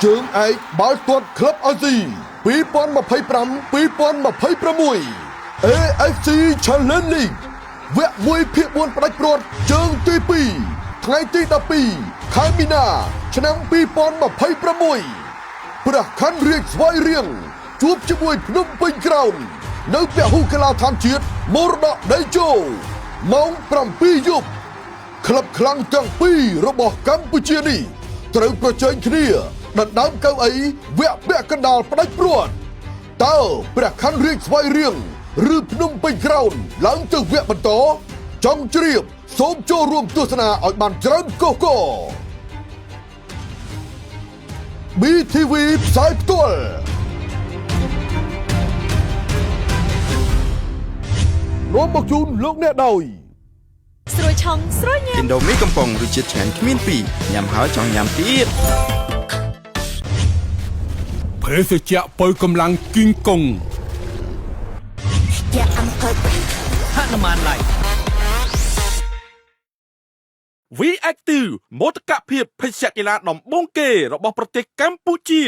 ជើងឯកបាល់ទាត់ក្លឹបអាស៊ី2025-2026 AFC Challenge League វគ្គ1/4ផ្ដាច់ព្រាត់ជើងទី2ថ្ងៃទី12ខែមីនាឆ្នាំ2026ព្រះខ័នរាជស្វាយរៀងជួបជាមួយភ្នំពេញក្រោននៅពហុកីឡដ្ឋានជាតិមរតកដីជោម៉ោង7 យប់ក្លឹបខ្លាំងទាំងពីររបស់កម្ពុជានេះត្រូវប្រជែងគ្នាដណ្ដើមកៅអីវគ្គពាក់កណ្ដាលផ្ដាច់ព្រាត់តើព្រះខ័នរាជស្វាយរៀងឬភ្នំពេញក្រោនឡើងទៅវគ្គបន្តចង់ជ្រាបសូមចូលរួមទស្សនាឲ្យបានច្រើនកកក BTV ផ្សាយផ្ទាល់រួមមកជូនលោកអ្នកដោយស្រួយឆុងស្រួយញ៉ាំ Indomie កំប៉ុងរសជាតិឆ្ងាញ់គ្មានពីរញ៉ាំហើយចង់ញ៉ាំទៀតភេសជ្ជៈបើកម្លាំងគីងកុង យ៉ាអំផឹក ហនុមានឡៃ V-Active មោទកភាពភេសជ្ជៈកីឡាដំបូងគេរបស់ប្រទេសកម្ពុជា